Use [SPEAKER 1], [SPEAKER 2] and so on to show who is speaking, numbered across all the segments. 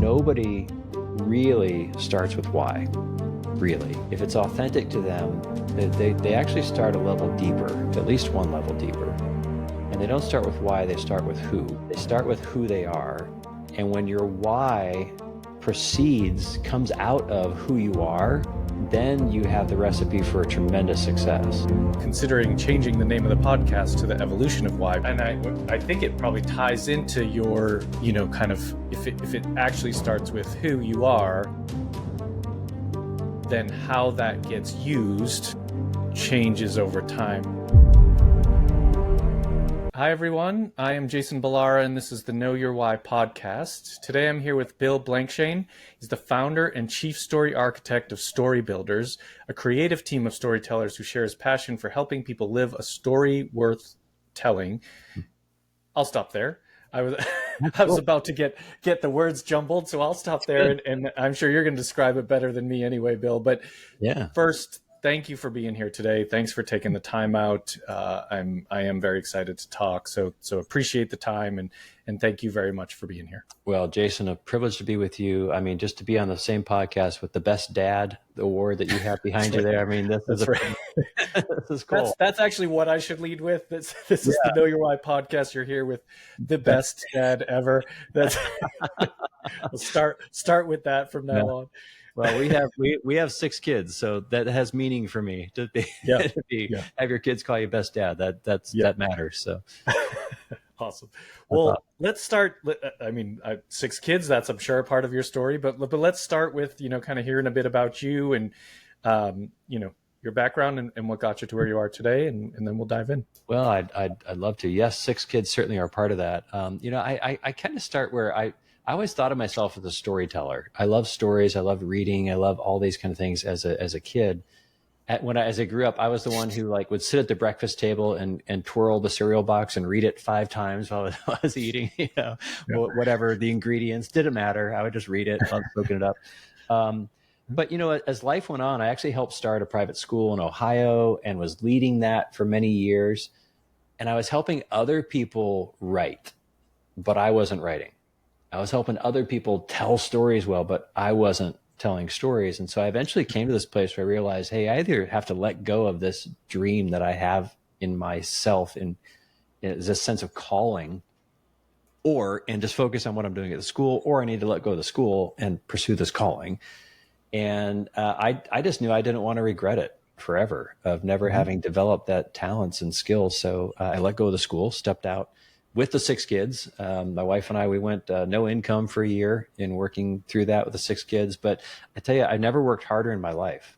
[SPEAKER 1] nobody really starts with why, really. If it's authentic to them, they actually start a level deeper, at least one level deeper. And they don't start with why, they start with who. They start with who they are. And when your why comes out of who you are, then you have the recipe for a tremendous success.
[SPEAKER 2] Considering changing the name of the podcast to The Evolution of Why, and I think it probably ties into your, kind of, if it actually starts with who you are, then how that gets used changes over time. Hi everyone, I am Jason Balara and this is the Know Your Why podcast. Today I'm here with Bill Blankschaen. He's the founder and chief story architect of Storybuilders, a creative team of storytellers who share his passion for helping people live a story worth telling. I'll stop there. I was about to get the words jumbled, so I'll stop there, and I'm sure you're going to describe it better than me anyway, Bill. But yeah, first, thank you for being here today. Thanks for taking the time out. I am very excited to talk. So appreciate the time and thank you very much for being here.
[SPEAKER 1] Well, Jason, a privilege to be with you. I mean, just to be on the same podcast with the best dad award that you have behind you there. I mean, this is cool.
[SPEAKER 2] That's actually what I should lead with. This is the Know Your Why podcast. You're here with the best dad ever. That's start with that from now on.
[SPEAKER 1] Well, we have 6 kids, so that has meaning for me to have your kids call you best dad. That matters. So
[SPEAKER 2] awesome. Well, let's start. I mean, 6 kids. That's, I'm sure, a part of your story. But let's start with kind of hearing a bit about you and your background and what got you to where you are today, and then we'll dive in.
[SPEAKER 1] Well, I'd love to. Yes, 6 kids certainly are part of that. I kind of start where I always thought of myself as a storyteller. I love stories. I love reading. I love all these kind of things as a kid. As I grew up, I was the one who would sit at the breakfast table and twirl the cereal box and read it 5 times while I was eating, whatever the ingredients, didn't matter. I would just read it, loved soaking it up. But, as life went on, I actually helped start a private school in Ohio and was leading that for many years. And I was helping other people write, but I wasn't writing. I was helping other people tell stories well, but I wasn't telling stories. And so I eventually came to this place where I realized, hey, I either have to let go of this dream that I have in myself and this sense of calling, and just focus on what I'm doing at the school, or I need to let go of the school and pursue this calling. And I just knew I didn't want to regret it forever of never having developed that talents and skills. So I let go of the school, stepped out with the 6 kids. My wife and I, we went no income for a year in working through that with the 6 kids. But I tell you, I never worked harder in my life.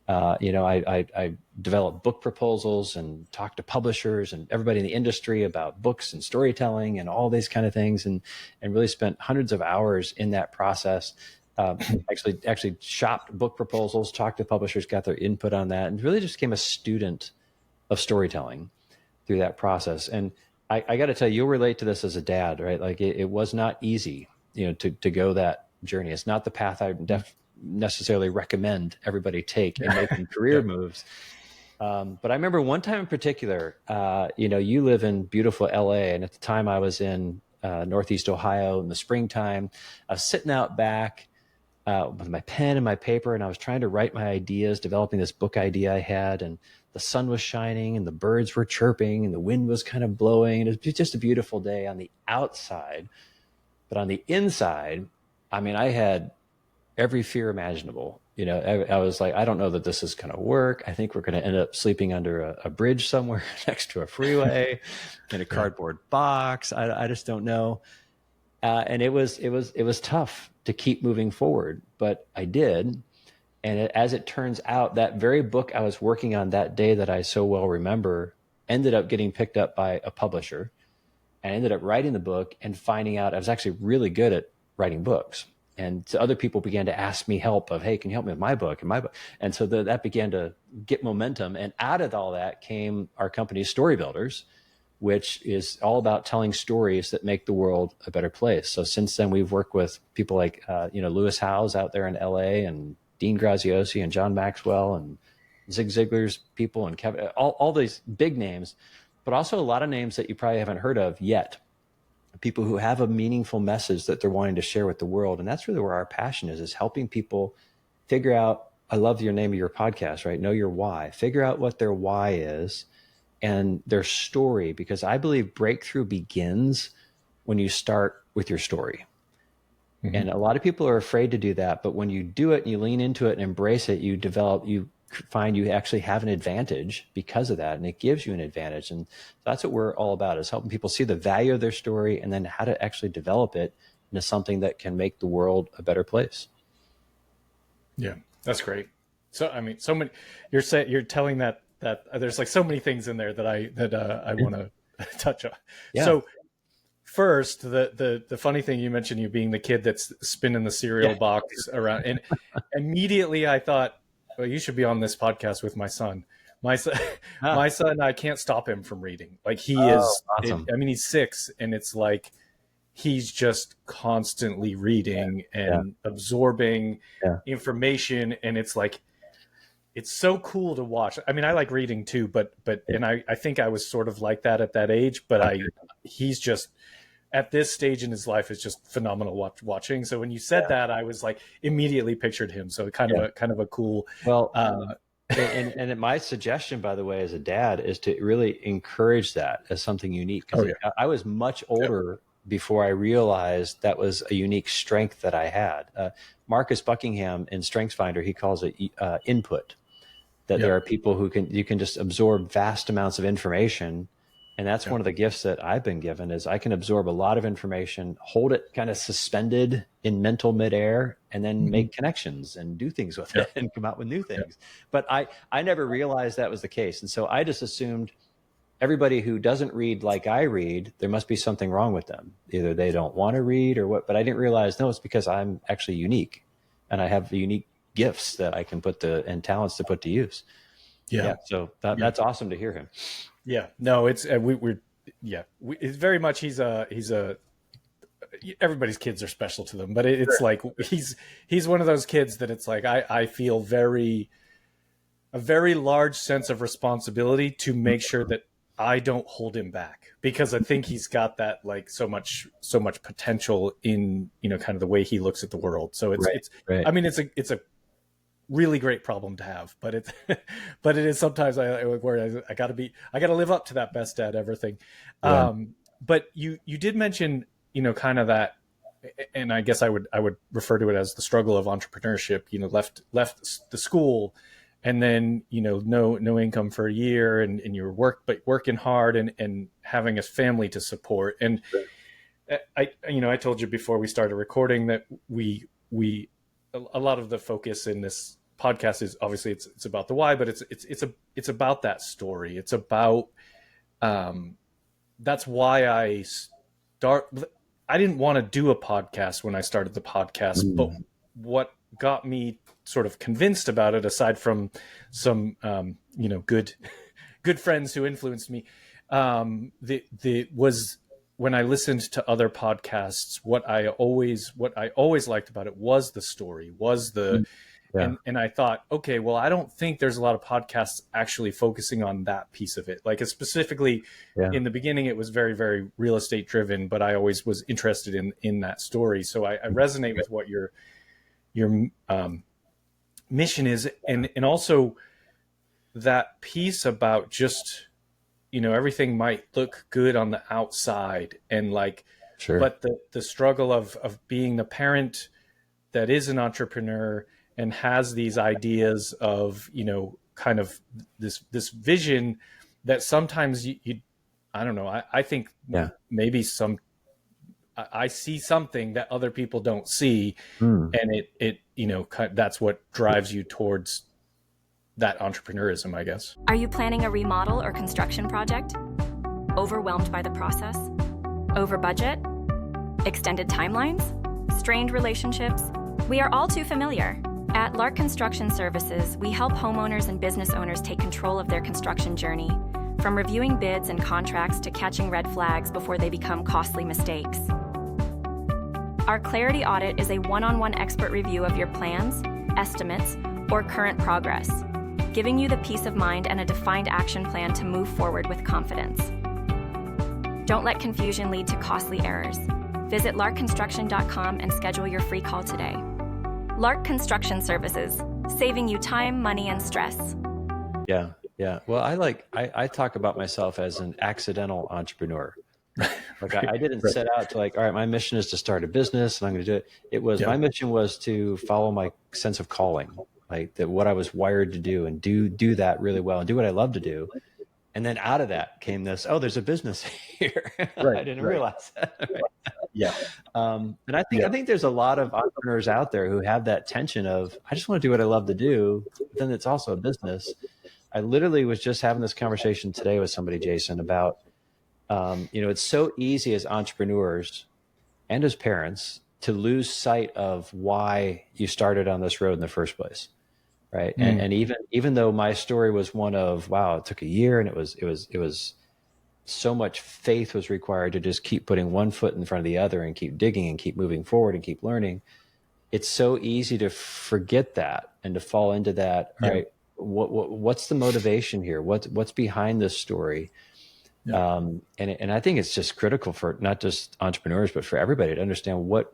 [SPEAKER 1] I developed book proposals and talked to publishers and everybody in the industry about books and storytelling and all these kind of things, and really spent hundreds of hours in that process. Actually shopped book proposals, talked to publishers, got their input on that, and really just became a student of storytelling through that process. And I got to tell you, you'll relate to this as a dad, right? Like it was not easy, to go that journey. It's not the path I necessarily recommend everybody take in making career moves. But I remember one time in particular, you live in beautiful LA, and at the time I was in Northeast Ohio in the springtime. I was sitting out back with my pen and my paper, and I was trying to write my ideas, developing this book idea I had, and the sun was shining and the birds were chirping and the wind was kind of blowing. And it was just a beautiful day on the outside. But on the inside, I mean, I had every fear imaginable. I was like, I don't know that this is going to work. I think we're going to end up sleeping under a bridge somewhere next to a freeway in a cardboard box. I just don't know. And it was tough to keep moving forward, but I did. And as it turns out, that very book I was working on that day that I so well remember ended up getting picked up by a publisher. And I ended up writing the book and finding out I was actually really good at writing books. And so other people began to ask me help of, hey, can you help me with my book? And so that began to get momentum. And out of all that came our company, Storybuilders, which is all about telling stories that make the world a better place. So since then, we've worked with people like, Lewis Howes out there in LA, and Dean Graziosi and John Maxwell and Zig Ziglar's people and Kevin, all these big names, but also a lot of names that you probably haven't heard of yet. people who have a meaningful message that they're wanting to share with the world. And that's really where our passion is helping people figure out, I love your name of your podcast, right? Know your why. Figure out what their why is and their story, because I believe breakthrough begins when you start with your story. Mm-hmm. And a lot of people are afraid to do that, but when you do it and you lean into it and embrace it, you find you actually have an advantage because of that, and it gives you an advantage. And that's what we're all about, is helping people see the value of their story and then how to actually develop it into something that can make the world a better place.
[SPEAKER 2] Yeah, that's great. So, I mean, so many, you're telling that there's like so many things in there that I want to touch on. Yeah. So first, the funny thing, you mentioned you being the kid that's spinning the cereal box around, and immediately I thought, well, you should be on this podcast with my son. My son, I can't stop him from reading. Like he is, awesome. I mean, he's 6, and it's like he's just constantly reading and absorbing information, and it's like, it's so cool to watch. I mean, I like reading too, but and I think I was sort of like that at that age, but he's just, at this stage in his life, is just phenomenal watching. So when you said that, I was like, immediately pictured him. So kind of a cool.
[SPEAKER 1] Well, and my suggestion, by the way, as a dad, is to really encourage that as something unique. Because I was much older before I realized that was a unique strength that I had. Marcus Buckingham in StrengthsFinder, he calls it input. That there are people who you can just absorb vast amounts of information. And that's one of the gifts that I've been given, is I can absorb a lot of information, hold it kind of suspended in mental midair, and then make connections and do things with it and come out with new things. But I never realized that was the case. And so I just assumed everybody who doesn't read like I read, there must be something wrong with them. Either they don't want to read or what, but I didn't realize, no, it's because I'm actually unique and I have unique gifts that I can and talents to put to use. So that's awesome to hear him.
[SPEAKER 2] Yeah, no, it's it's very much he's a everybody's kids are special to them, but it's like he's one of those kids that it's like I feel a very large sense of responsibility to make sure that I don't hold him back, because I think he's got that like so much potential in, you know, kind of the way he looks at the world. So it's I mean, it's a really great problem to have, but it is sometimes I gotta live up to that best dad ever thing. But you did mention, you know, kind of that, and I guess I would refer to it as the struggle of entrepreneurship. You know, left the school, and then, you know, no income for a year, and you're working hard and having a family to support. And I told you before we started recording that a lot of the focus in this podcast is obviously it's about the why, but it's about that story. It's about that's why I didn't want to do a podcast when I started the podcast, but what got me sort of convinced about it, aside from some good friends who influenced me, was when I listened to other podcasts, what I always liked about it was the story, and I thought, okay, well, I don't think there's a lot of podcasts actually focusing on that piece of it. Like specifically in the beginning, it was very, very real estate driven, but I always was interested in that story. So I resonate with what your mission is. And also that piece about just, you know, everything might look good on the outside, and like, but the struggle of being the parent that is an entrepreneur and has these ideas of, you know, kind of this vision that sometimes you I don't know. I think maybe I see something that other people don't see, and it you know, that's what drives you towards that entrepreneurism, I guess.
[SPEAKER 3] Are you planning a remodel or construction project? Overwhelmed by the process? Over budget? Extended timelines? Strained relationships? We are all too familiar. At Lark Construction Services, we help homeowners and business owners take control of their construction journey, from reviewing bids and contracts to catching red flags before they become costly mistakes. Our Clarity Audit is a one-on-one expert review of your plans, estimates, or current progress, giving you the peace of mind and a defined action plan to move forward with confidence. Don't let confusion lead to costly errors. Visit larkconstruction.com and schedule your free call today. Lark Construction Services, saving you time, money, and stress.
[SPEAKER 1] Yeah. Yeah. Well, I talk about myself as an accidental entrepreneur. Like I didn't set out to like, all right, my mission is to start a business and I'm going to do it. It was, my mission was to follow my sense of calling, like that what I was wired to do and do that really well and do what I love to do. And then out of that came this, oh, there's a business here. I didn't realize that.
[SPEAKER 2] Yeah.
[SPEAKER 1] And I think there's a lot of entrepreneurs out there who have that tension of, I just want to do what I love to do, but then it's also a business. I literally was just having this conversation today with somebody, Jason, about, it's so easy as entrepreneurs and as parents to lose sight of why you started on this road in the first place. Right. And even though my story was one of, wow, it took a year and it was so much faith was required to just keep putting one foot in front of the other and keep digging and keep moving forward and keep learning. It's so easy to forget that and to fall into that. Yeah. Right. What's the motivation here? What's behind this story? Yeah. And I think it's just critical for not just entrepreneurs, but for everybody to understand what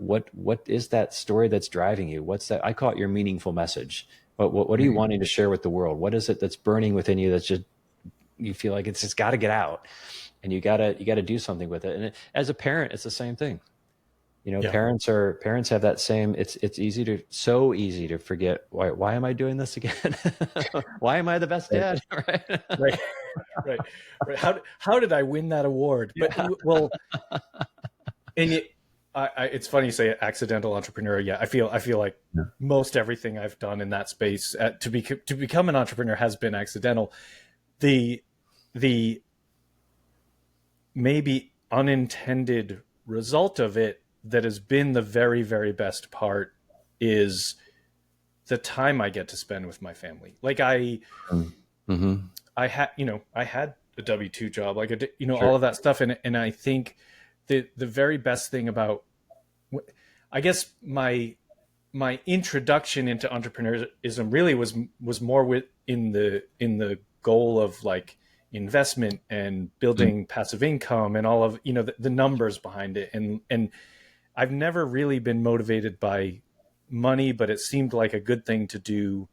[SPEAKER 1] is that story that's driving you? What's that? I call it your meaningful message. What are you wanting to share with the world? What is it that's burning within you that's just, you feel like it's just got to get out and you got to do something with it. And as a parent, it's the same thing. Parents have that same, it's so easy to forget, why am I doing this again? Why am I the best dad?
[SPEAKER 2] Right. How did I win that award? But well, and it's funny you say accidental entrepreneur. Yeah, I feel like most everything I've done in that space to become an entrepreneur has been accidental. The maybe unintended result of it that has been the very, very best part is the time I get to spend with my family. Like I had a W-2 job, like all of that stuff, and I think the very best thing about, I guess my introduction into entrepreneurship really was more in the goal of like investment and building passive income and all of the numbers behind it, and I've never really been motivated by money, but it seemed like a good thing to do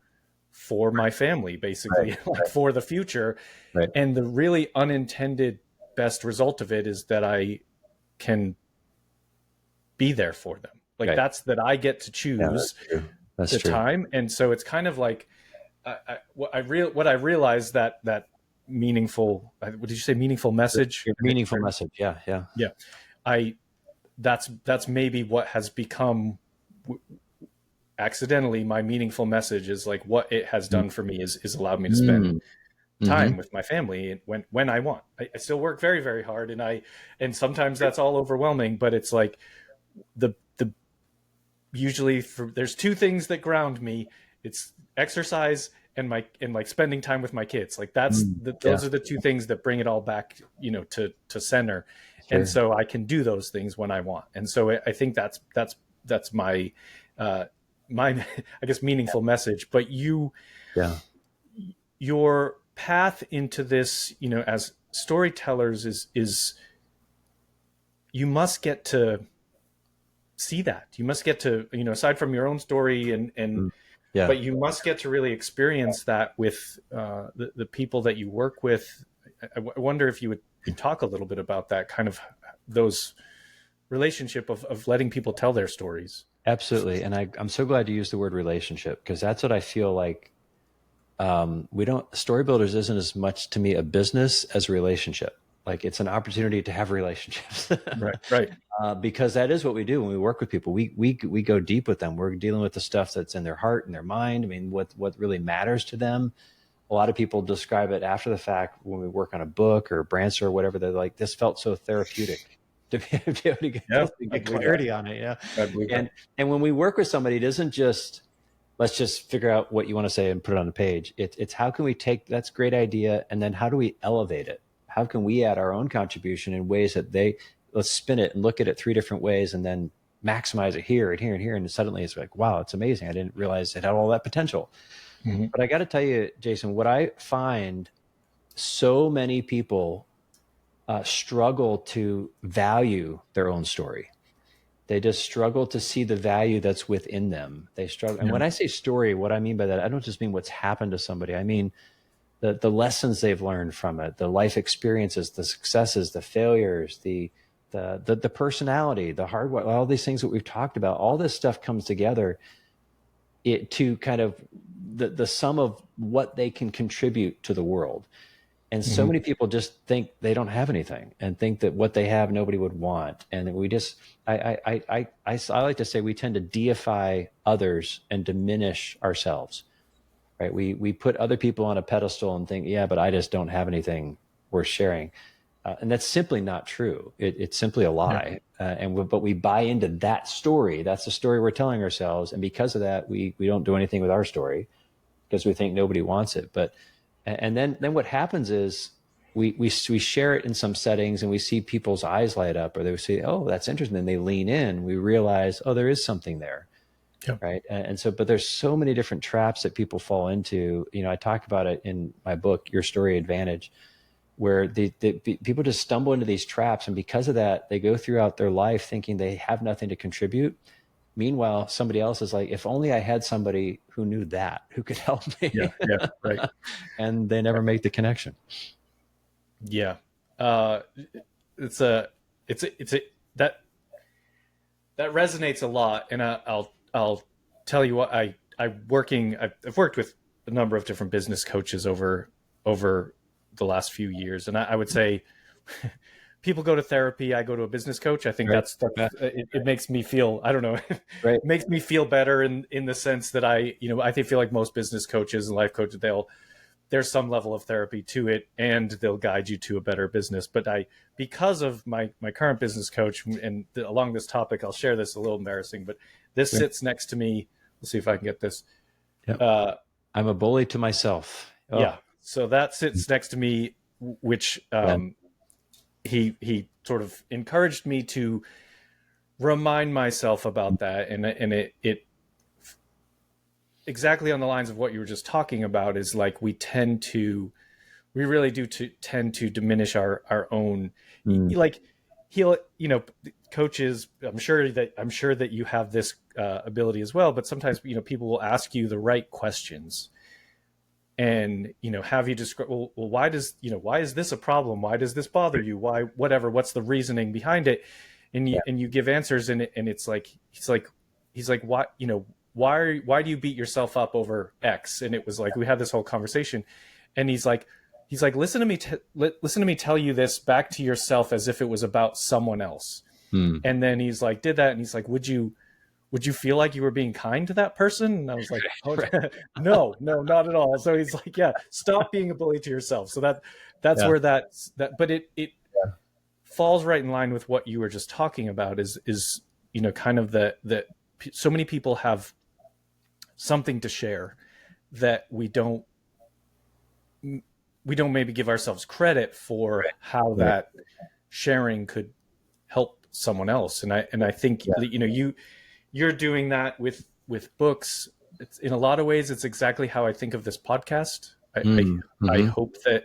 [SPEAKER 2] for my family, basically, like for the future. Right. And the really unintended best result of it is that I can be there for them. Like that I get to choose the time. And so it's kind of like, what I realized that meaningful, what did you say? Meaningful message?
[SPEAKER 1] Meaningful message. Yeah.
[SPEAKER 2] That's maybe what has become accidentally my meaningful message, is like what it has done for me is allowed me to spend time with my family when I want. I still work very, very hard, and sometimes that's all overwhelming, but it's like the usually there's two things that ground me. It's exercise and like spending time with my kids. Like those are the two things that bring it all back, to center. Sure. And so I can do those things when I want. And so I think that's my I guess meaningful message. But your path into this, as storytellers is you must get to see that. You must get to, aside from your own story but you must get to really experience that with the people that you work with. I wonder if you would talk a little bit about that, kind of those relationship of letting people tell their stories.
[SPEAKER 1] Absolutely. And I'm so glad you used the word relationship, because that's what I feel like. Storybuilders isn't as much to me a business as a relationship. Like it's an opportunity to have relationships.
[SPEAKER 2] Right.
[SPEAKER 1] Because that is what we do when we work with people. We go deep with them. We're dealing with the stuff that's in their heart and their mind. I mean, what really matters to them. A lot of people describe it after the fact when we work on a book or a brand store or whatever. They're like, this felt so therapeutic to be able to get clarity on it. Yeah. And when we work with somebody, it isn't just, let's just figure out what you want to say and put it on the page. It's how can we take that's a great idea, and then how do we elevate it? How can we add our own contribution in ways that let's spin it and look at it three different ways and then maximize it here and here and here. And suddenly it's like, wow, it's amazing. I didn't realize it had all that potential. Mm-hmm. But I got to tell you, Jason, what I find so many people struggle to value their own story. They just struggle to see the value that's within them. They struggle. And when I say story, what I mean by that, I don't just mean what's happened to somebody. I mean the lessons they've learned from it, the life experiences, the successes, the failures, the personality, the hard work, all these things that we've talked about. All this stuff comes together to kind of the sum of what they can contribute to the world. And so many people just think they don't have anything and think that what they have, nobody would want. And we just, I like to say we tend to deify others and diminish ourselves, right? We put other people on a pedestal and think, yeah, but I just don't have anything worth sharing. And that's simply not true. It's simply a lie. But we buy into that story. That's the story we're telling ourselves. And because of that, we don't do anything with our story because we think nobody wants it. And then what happens is we share it in some settings and we see people's eyes light up, or they say, oh, that's interesting. And they lean in, we realize, oh, there is something there. Yep. Right. And so, but there's so many different traps that people fall into. I talk about it in my book, Your Story Advantage, where people just stumble into these traps. And because of that, they go throughout their life thinking they have nothing to contribute. Meanwhile, somebody else is like, if only I had somebody who knew that, who could help me.
[SPEAKER 2] Yeah, right.
[SPEAKER 1] And they never make the connection.
[SPEAKER 2] Yeah. It's that resonates a lot. And I'll tell you what, I've worked with a number of different business coaches over the last few years. And I would say people go to therapy. I go to a business coach. I think it makes me feel, I don't know, it makes me feel better in the sense that I feel like most business coaches and life coaches, there's some level of therapy to it and they'll guide you to a better business. But because of my current business coach and along this topic, I'll share this, a little embarrassing, but this sits next to me. Let's see if I can get this.
[SPEAKER 1] Yep. I'm a bully to myself.
[SPEAKER 2] Oh. Yeah. So that sits next to me, which, he sort of encouraged me to remind myself about that. And it exactly on the lines of what you were just talking about is like, we really do tend to diminish our own, like coaches, I'm sure that you have this ability as well, but sometimes, people will ask you the right questions. And, have you describe, well, why is this a problem? Why does this bother you? Why, whatever, what's the reasoning behind it? And you give answers and it's like, he's like, why do you beat yourself up over X? And it was like, we had this whole conversation and he's like, listen to me tell you this back to yourself as if it was about someone else. And then he's like, did that. And he's like, would you feel like you were being kind to that person? And I was like, oh, no, not at all. So he's like, yeah, stop being a bully to yourself. So that's where that, but it falls right in line with what you were just talking about is, kind of that so many people have something to share that we don't maybe give ourselves credit for how that sharing could help someone else. And I think, you're doing that with books. It's, in a lot of ways, it's exactly how I think of this podcast. I hope that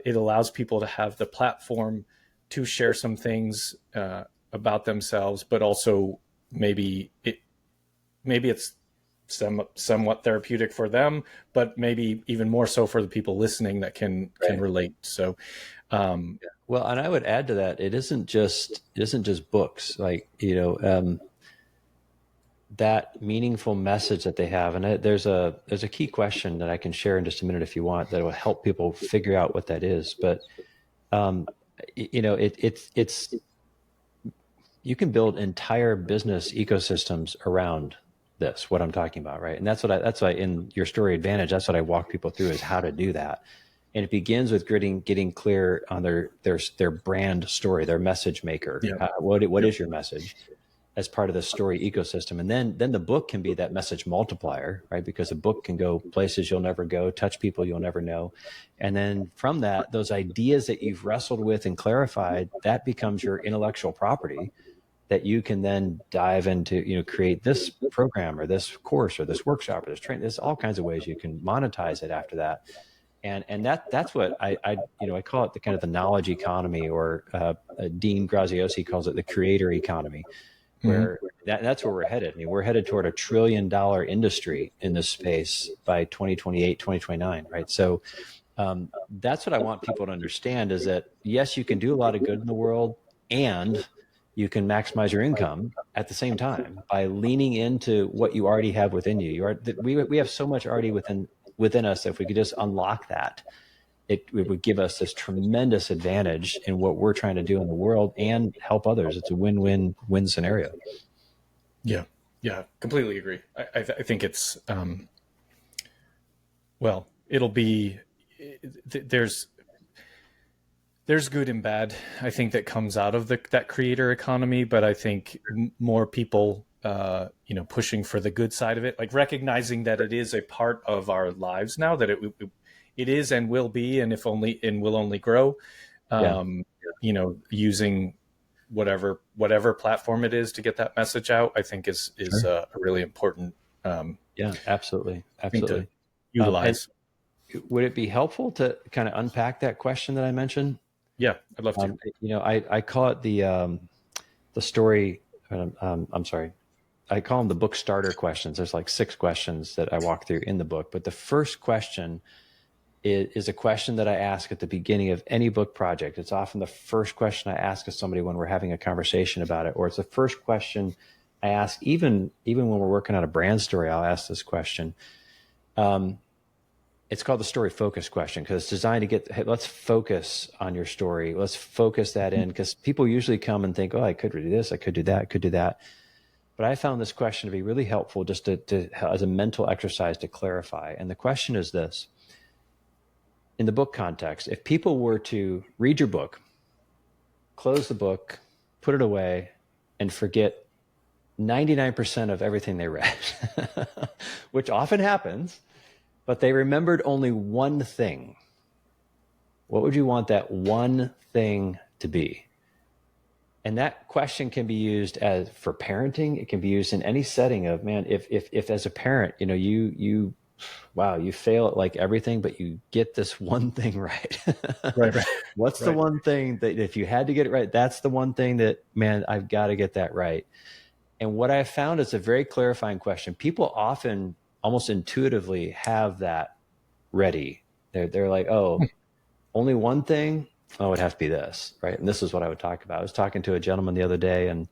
[SPEAKER 2] it allows people to have the platform to share some things about themselves, but also maybe it's somewhat therapeutic for them, but maybe even more so for the people listening that can relate. So,
[SPEAKER 1] well, and I would add to that, it isn't just books, like, that meaningful message that they have. And there's a key question that I can share in just a minute if you want, that will help people figure out what that is. But, it's you can build entire business ecosystems around this, what I'm talking about. Right. And that's why in Your Story Advantage, that's what I walk people through, is how to do that. And it begins with getting clear on their brand story, their message maker. Yeah. What is your message as part of the story ecosystem? And then the book can be that message multiplier, right? Because a book can go places you'll never go, touch people you'll never know. And then from that, those ideas that you've wrestled with and clarified, that becomes your intellectual property that you can then dive into, create this program or this course or this workshop or this training. There's all kinds of ways you can monetize it after that. And that's what I call it the kind of the knowledge economy, or Dean Graziosi calls it the creator economy,
[SPEAKER 2] Mhm.
[SPEAKER 1] where that's where we're headed. I mean, we're headed toward $1 trillion industry in this space by 2028, 2029, right? So that's what I want people to understand, is that yes, you can do a lot of good in the world, and you can maximize your income at the same time by leaning into what you already have within you. We have so much already within us. If we could just unlock that, it would give us this tremendous advantage in what we're trying to do in the world and help others. It's a win-win-win scenario.
[SPEAKER 2] Yeah, yeah, completely agree. I think it's well, it'll be there's good and bad, I think, that comes out of that creator economy. But I think more people, pushing for the good side of it, like recognizing that it is a part of our lives now, that it is and will be, and will only grow.
[SPEAKER 1] Yeah.
[SPEAKER 2] Using whatever platform it is to get that message out, I think is
[SPEAKER 1] Sure.
[SPEAKER 2] a really important
[SPEAKER 1] Yeah, absolutely.
[SPEAKER 2] thing to
[SPEAKER 1] Absolutely. And
[SPEAKER 2] utilize.
[SPEAKER 1] would it be helpful to kind of unpack that question that I mentioned?
[SPEAKER 2] Yeah, I'd love to.
[SPEAKER 1] I call it the story. I'm sorry. I call them the book starter questions. There's like 6 questions that I walk through in the book. But the first question is a question that I ask at the beginning of any book project. It's often the first question I ask of somebody when we're having a conversation about it, or it's the first question I ask even when we're working on a brand story. I'll ask this question. It's called the story focus question, because it's designed to get, hey, let's focus on your story. Let's focus that in, because people usually come and think, oh, I could do this, I could do that, I could do that. But I found this question to be really helpful, just to as a mental exercise to clarify. And the question is this: in the book context, if people were to read your book, close the book, put it away, and forget 99% of everything they read, which often happens, but they remembered only one thing, what would you want that one thing to be? And that question can be used as for parenting. It can be used in any setting of, man, if as a parent, you fail at like everything, but you get this one thing right.
[SPEAKER 2] Right.
[SPEAKER 1] What's the
[SPEAKER 2] Right.
[SPEAKER 1] one thing that if you had to get it right, that's the one thing that, man, I've got to get that right. And what I found is a very clarifying question. People often almost intuitively have that ready. They're like, oh, only one thing? Oh, it would have to be this, right? And this is what I would talk about. I was talking to a gentleman the other day, and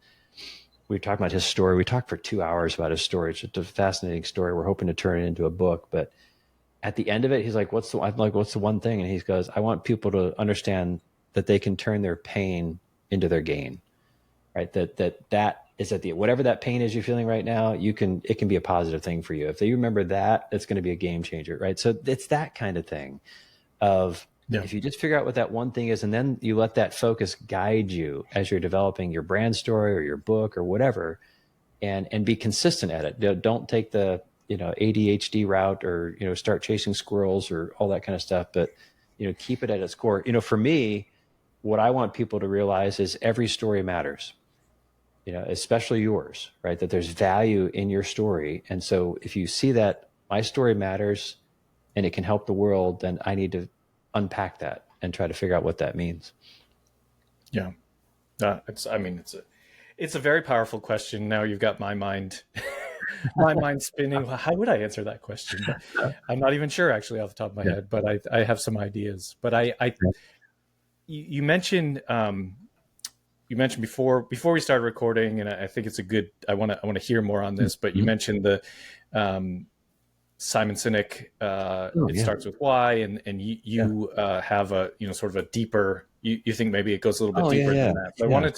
[SPEAKER 1] we were talking about his story. We talked for 2 hours about his story. It's just a fascinating story. We're hoping to turn it into a book. But at the end of it, he's like, I'm like, what's the one thing? And he goes, I want people to understand that they can turn their pain into their gain, right? That is at the, whatever that pain is you're feeling right now, it can be a positive thing for you. If you remember that, it's going to be a game changer, right? So it's that kind of thing of,
[SPEAKER 2] Yeah.
[SPEAKER 1] if you just figure out what that one thing is, and then you let that focus guide you as you're developing your brand story or your book or whatever, and be consistent at it. Don't take the ADHD route, or start chasing squirrels or all that kind of stuff, but keep it at its core. For me, what I want people to realize is every story matters, especially yours, right? That there's value in your story. And so if you see that my story matters and it can help the world, then I need to unpack that and try to figure out what that means.
[SPEAKER 2] Yeah. It's a very powerful question. Now you've got my mind spinning. How would I answer that question? But I'm not even sure, actually, off the top of my head, but I have some ideas. But you mentioned before we started recording, and I think it's a good, I want to hear more on this, but you mentioned the Simon Sinek, starts with why, and you have a sort of a deeper, you think maybe it goes a little bit deeper than that. So I wanted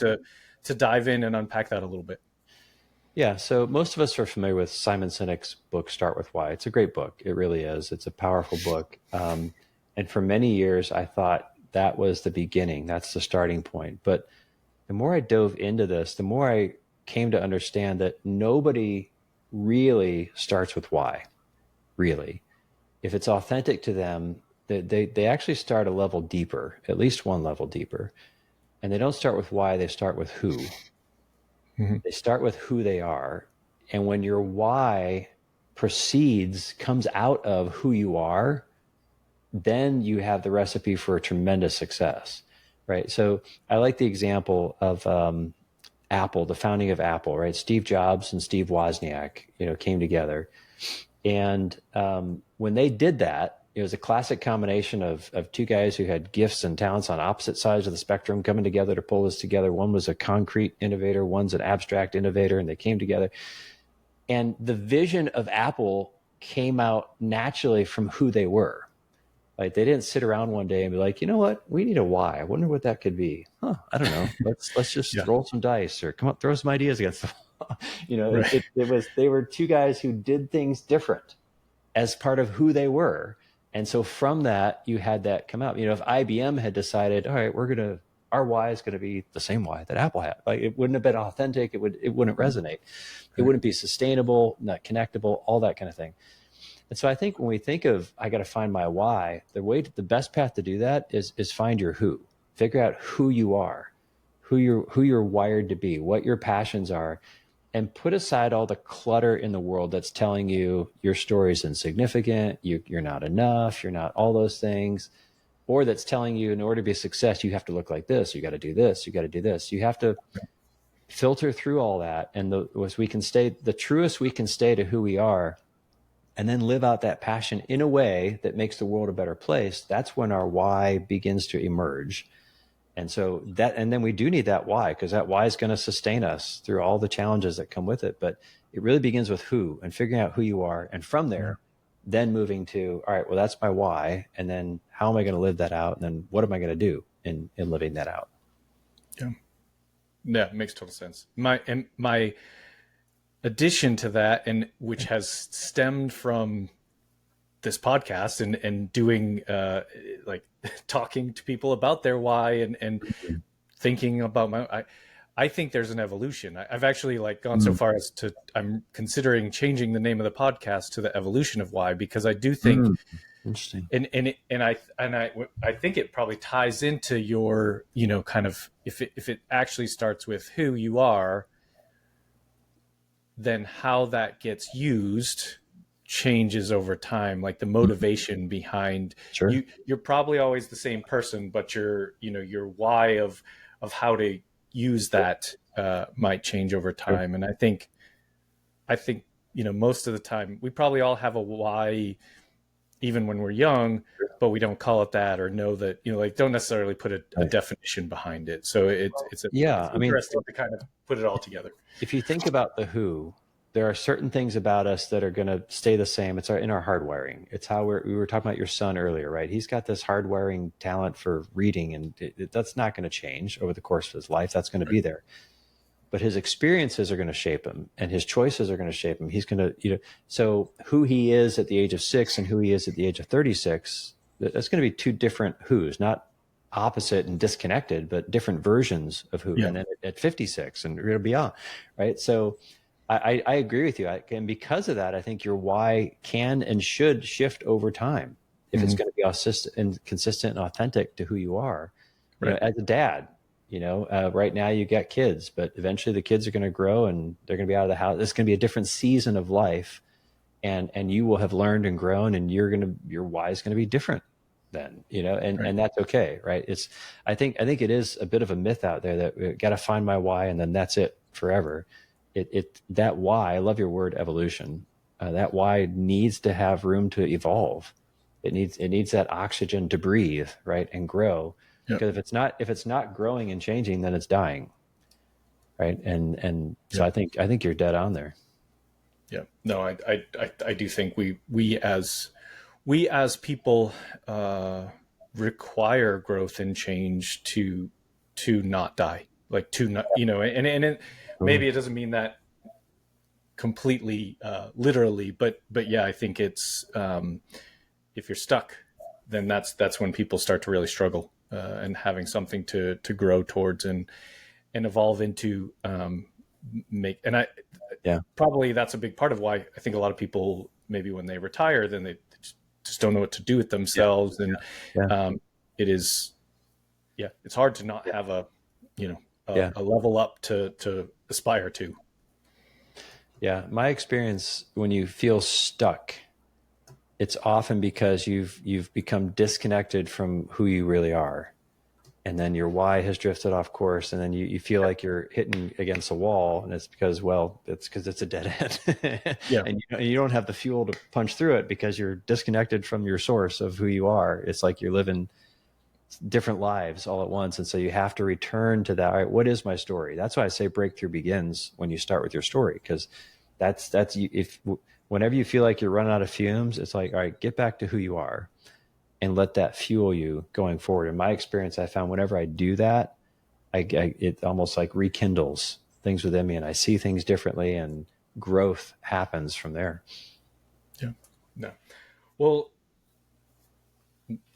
[SPEAKER 2] to dive in and unpack that a little bit.
[SPEAKER 1] Yeah, so most of us are familiar with Simon Sinek's book, Start With Why. It's a great book. It really is. It's a powerful book. And for many years, I thought that was the beginning. That's the starting point. But the more I dove into this, the more I came to understand that nobody really starts with why, really. If it's authentic to them, they actually start a level deeper, at least one level deeper. And they don't start with why, they start with who.
[SPEAKER 2] Mm-hmm.
[SPEAKER 1] They start with who they are. And when your why comes out of who you are, then you have the recipe for a tremendous success, right? So I like the example of Apple, the founding of Apple, right? Steve Jobs and Steve Wozniak, came together. And when they did that, it was a classic combination of two guys who had gifts and talents on opposite sides of the spectrum coming together to pull this together. One was a concrete innovator, one's an abstract innovator, and they came together. And the vision of Apple came out naturally from who they were. Like, they didn't sit around one day and be like, you know what, we need a why. I wonder what that could be. I don't know. Let's just roll some dice, or come up, throw some ideas against the wall.
[SPEAKER 2] Right.
[SPEAKER 1] They were two guys who did things different as part of who they were. And so from that, you had that come out. If IBM had decided, all right, our why is going to be the same why that Apple had, like, it wouldn't have been authentic. It wouldn't resonate. It wouldn't be sustainable, not connectable, all that kind of thing. And so I think when we think of, I got to find my why, the best path to do that is find your who. Figure out who you are, who you're wired to be, what your passions are, and put aside all the clutter in the world that's telling you your story is insignificant, you're not enough, you're not all those things, or that's telling you in order to be a success, you have to look like this, you got to do this, you got to do this. You have to filter through all that, and the truest we can stay to who we are, and then live out that passion in a way that makes the world a better place. That's when our why begins to emerge. And so and then we do need that why, because that why is going to sustain us through all the challenges that come with it. But it really begins with who, and figuring out who you are. And from there, then moving to, all right, well, that's my why. And then how am I going to live that out? And then what am I going to do in living that out?
[SPEAKER 2] Yeah. Yeah, it makes total sense. My addition to that, and which has stemmed from this podcast and doing like talking to people about their why and thinking about I think there's an evolution. I've actually gone so far as to, I'm considering changing the name of the podcast to The Evolution of Why, because I do think
[SPEAKER 1] interesting.
[SPEAKER 2] And I think it probably ties into your, kind of, if it actually starts with who you are, then how that gets used changes over time. Like the motivation behind,
[SPEAKER 1] Sure.
[SPEAKER 2] You're probably always the same person, but your why of how to use that might change over time. Sure. And I think most of the time we probably all have a why, even when we're young, but we don't call it that, or know that, don't necessarily put a definition behind it. So it's interesting to kind of put it all together.
[SPEAKER 1] If you think about the who, there are certain things about us that are going to stay the same. It's in our hardwiring. It's how we were talking about your son earlier, right? He's got this hardwiring talent for reading, and that's not going to change over the course of his life. That's going to be there. But his experiences are going to shape him, and his choices are going to shape him. He's going to, so who he is at the age of 6 and who he is at the age of 36, that's going to be two different who's, not opposite and disconnected, but different versions of who. Yeah. And then at 56 and beyond, right? So I agree with you. And because of that, I think your why can and should shift over time if it's going to be consistent and authentic to who you are. Right. As a dad, right now you got kids, but eventually the kids are going to grow and they're going to be out of the house. It's going to be a different season of life, and you will have learned and grown, and your why is going to be different then, and that's okay. Right. I think it is a bit of a myth out there that we got to find my why and then that's it forever. That why, I love your word evolution. That why needs to have room to evolve. It needs that oxygen to breathe, right, and grow. Yep. Because if it's not growing and changing, then it's dying, right? And so I think you're dead on there.
[SPEAKER 2] Yeah. No, I do think we as people require growth and change to not die, like to not, and maybe it doesn't mean that completely literally, but yeah, I think it's if you're stuck, then that's when people start to really struggle. And having something to grow towards and evolve into, probably that's a big part of why I think a lot of people, maybe when they retire, then they just don't know what to do with themselves. Yeah. And it is, it's hard to not have a level up to aspire to.
[SPEAKER 1] Yeah. My experience, when you feel stuck, it's often because you've become disconnected from who you really are. And then your why has drifted off course, and then you feel like you're hitting against a wall, and it's because, well, it's because it's a dead end.
[SPEAKER 2] Yeah.
[SPEAKER 1] And you don't have the fuel to punch through it because you're disconnected from your source of who you are. It's like you're living different lives all at once. And so you have to return to that. All right, what is my story? That's why I say breakthrough begins when you start with your story, because that's if whenever you feel like you're running out of fumes, it's like, all right, get back to who you are and let that fuel you going forward. In my experience, I found whenever I do that, it almost like rekindles things within me, and I see things differently, and growth happens from there.
[SPEAKER 2] Yeah. No. Well,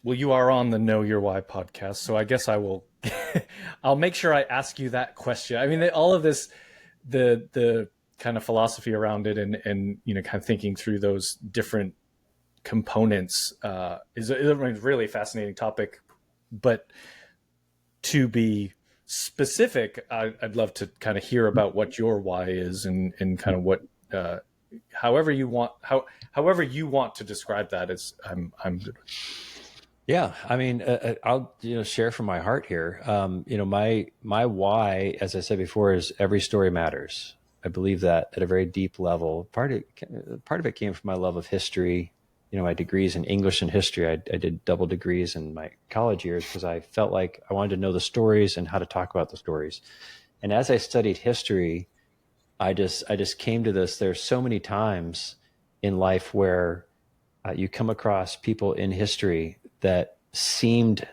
[SPEAKER 2] you are on the Know Your Why podcast, so I guess I will. I'll make sure I ask you that question. I mean, all of this, the kind of philosophy around it, and kind of thinking through those different components is a really fascinating topic. But to be specific, I'd love to kind of hear about what your why is, and kind of what however you want to describe that. Is I'm good.
[SPEAKER 1] Yeah, I mean, I'll share from my heart here. My why, as I said before, is every story matters. I believe that at a very deep level. Part of it came from my love of history. My degrees in English and history. I did double degrees in my college years because I felt like I wanted to know the stories and how to talk about the stories. And as I studied history, I just came to this. There's so many times in life where you come across people in history that seemed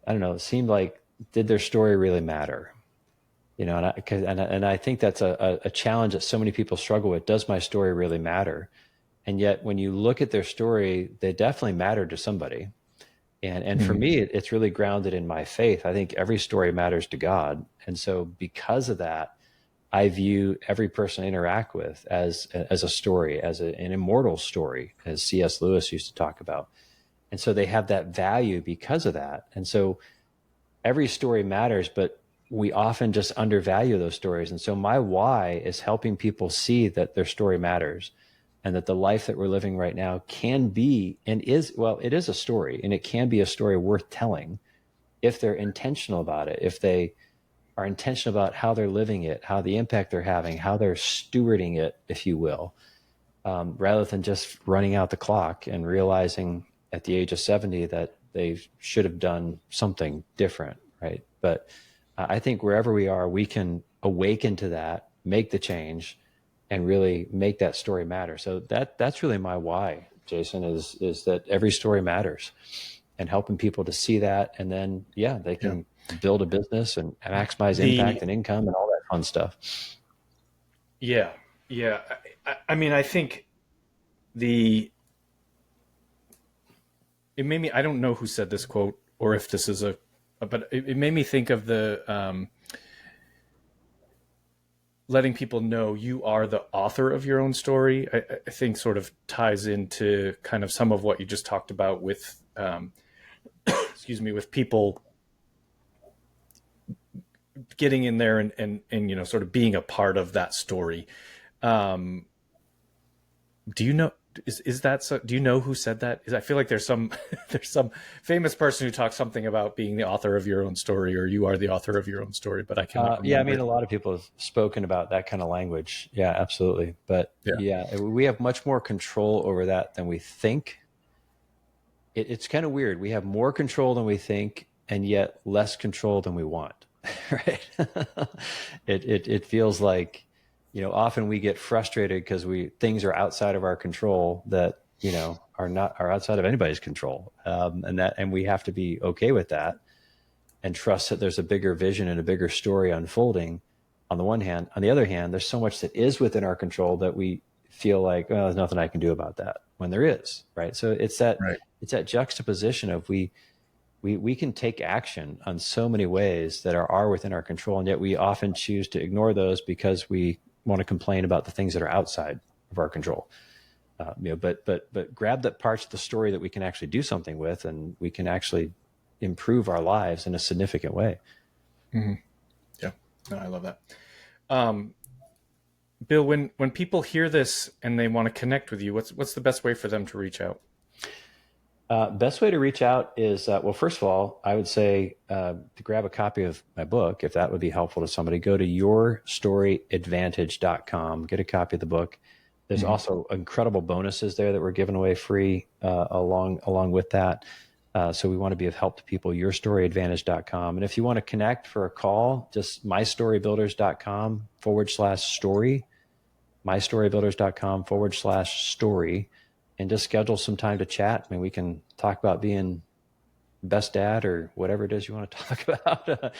[SPEAKER 1] like, did their story really matter? And I think that's a challenge that so many people struggle with. Does my story really matter? And yet when you look at their story, they definitely matter to somebody. And for me, it's really grounded in my faith. I think every story matters to God. And so because of that, I view every person I interact with as a story, as an immortal story, as C.S. Lewis used to talk about. And so they have that value because of that. And so every story matters, but we often just undervalue those stories. And so my why is helping people see that their story matters, and that the life that we're living right now can be, and is, well, it is a story, and it can be a story worth telling if they're intentional about it, if they are intentional about how they're living it, how the impact they're having, how they're stewarding it, if you will, rather than just running out the clock and realizing at the age of 70 that they should have done something different, right? But I think wherever we are, we can awaken to that, make the change, and really make that story matter. So that's really my why, Jason, is that every story matters, and helping people to see that, and then they can build a business and maximize impact and income and all that fun stuff.
[SPEAKER 2] Yeah. I mean, I think it made me, I don't know who said this quote, or if this is but it made me think of the letting people know you are the author of your own story. I think sort of ties into kind of some of what you just talked about with, with people getting in there and sort of being a part of that story. Do you know, is that so? Do you know who said that? I feel like there's some famous person who talks something about being the author of your own story, or you are the author of your own story, but I can't remember.
[SPEAKER 1] I mean, a lot of people have spoken about that kind of language. Yeah, absolutely. But we have much more control over that than we think. It's kind of weird. We have more control than we think, and yet less control than we want. Right? It feels like, often we get frustrated because things are outside of our control that are outside of anybody's control, and we have to be okay with that, and trust that there's a bigger vision and a bigger story unfolding. On the one hand, on the other hand, there's so much that is within our control that we feel like, well, there's nothing I can do about that, when there is, right? So it's that juxtaposition of we can take action on so many ways that are within our control, and yet we often choose to ignore those because we want to complain about the things that are outside of our control. But grab that parts of the story that we can actually do something with, and we can actually improve our lives in a significant way.
[SPEAKER 2] Mm-hmm. Yeah, no, I love that. Bill, when people hear this and they want to connect with you, what's the best way for them to reach out?
[SPEAKER 1] Best way to reach out is, well, first of all, I would say to grab a copy of my book, if that would be helpful to somebody. Go to yourstoryadvantage.com, get a copy of the book. There's also incredible bonuses there that we're giving away free along with that. So we want to be of help to people, yourstoryadvantage.com. And if you want to connect for a call, just mystorybuilders.com/story, mystorybuilders.com/story. And just schedule some time to chat. I mean, we can talk about being best dad or whatever it is you want to talk about. But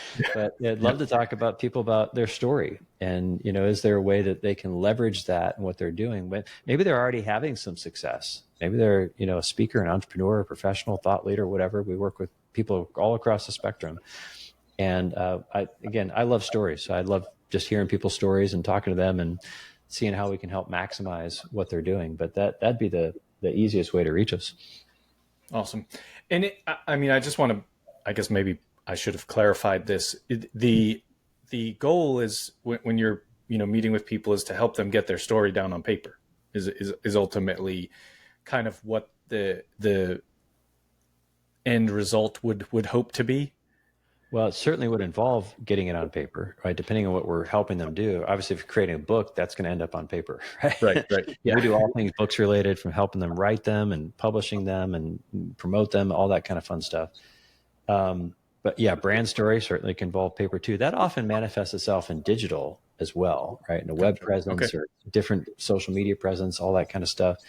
[SPEAKER 1] I'd love to talk about people about their story. And, is there a way that they can leverage that and what they're doing? Maybe they're already having some success. Maybe they're, a speaker, an entrepreneur, a professional thought leader, whatever. We work with people all across the spectrum. And I love stories. So I love just hearing people's stories and talking to them and seeing how we can help maximize what they're doing. But that'd be the easiest way to reach us.
[SPEAKER 2] Awesome. And I just want to, I guess maybe I should have clarified this. The goal is when you're, meeting with people is to help them get their story down on paper is ultimately kind of what the end result would hope to be.
[SPEAKER 1] Well, it certainly would involve getting it on paper, right? Depending on what we're helping them do. Obviously, if you're creating a book, that's going to end up on paper, right?
[SPEAKER 2] Right.
[SPEAKER 1] Yeah. We do all things books related, from helping them write them and publishing them and promote them, all that kind of fun stuff. But yeah, brand story certainly can involve paper too. That often manifests itself in digital as well, right? In a web presence or different social media presence, all that kind of stuff.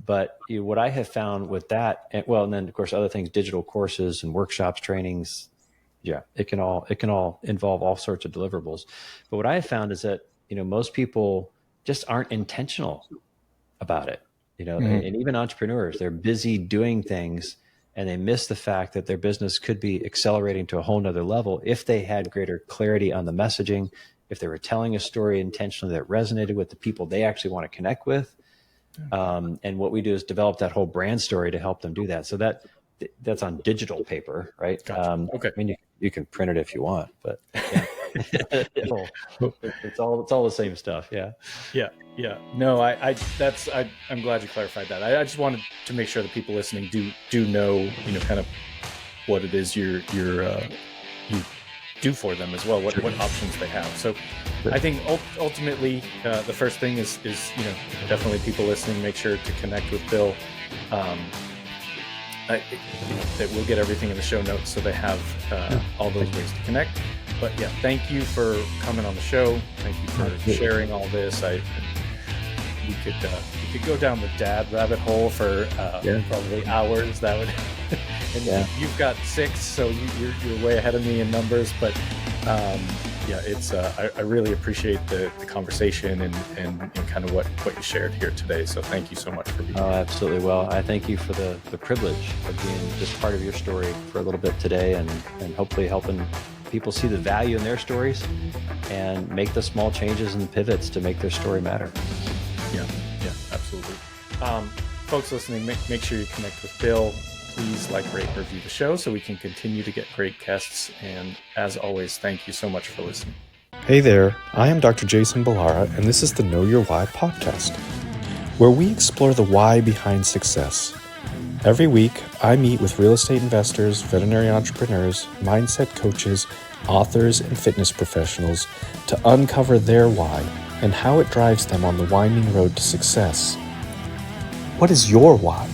[SPEAKER 1] But what I have found with that, and then of course other things, digital courses and workshops, trainings. Yeah, it can all involve all sorts of deliverables. But what I have found is that, most people just aren't intentional about it, and even entrepreneurs, they're busy doing things and they miss the fact that their business could be accelerating to a whole nother level if they had greater clarity on the messaging, if they were telling a story intentionally that resonated with the people they actually want to connect with. And what we do is develop that whole brand story to help them do that. So that's on digital paper, right?
[SPEAKER 2] Gotcha. Okay.
[SPEAKER 1] I mean, you can print it if you want, but yeah. it's all the same stuff. Yeah.
[SPEAKER 2] No, I'm glad you clarified that. I just wanted to make sure that people listening do know, kind of what it is you do for them as well, what options they have. So I think ultimately the first thing is definitely people listening, make sure to connect with Bill. That we'll get everything in the show notes so they have all those ways to connect. But yeah, thank you for coming on the show. Thank you for sharing all this. We could go down the dad rabbit hole for probably hours. That would, and you've got 6, so you're way ahead of me in numbers. But it's I really appreciate the conversation and kind of what you shared here today. So thank you so much for being here.
[SPEAKER 1] Absolutely. Well, I thank you for the privilege of being just part of your story for a little bit today, and hopefully helping people see the value in their stories and make the small changes and pivots to make their story matter.
[SPEAKER 2] Yeah, absolutely. Folks listening, make sure you connect with Bill. Please like, rate, and review the show so we can continue to get great guests. And as always, thank you so much for listening.
[SPEAKER 4] Hey there, I am Dr. Jason Balara, and this is the Know Your Why podcast, where we explore the why behind success. Every week, I meet with real estate investors, veterinary entrepreneurs, mindset coaches, authors, and fitness professionals to uncover their why and how it drives them on the winding road to success. What is your why?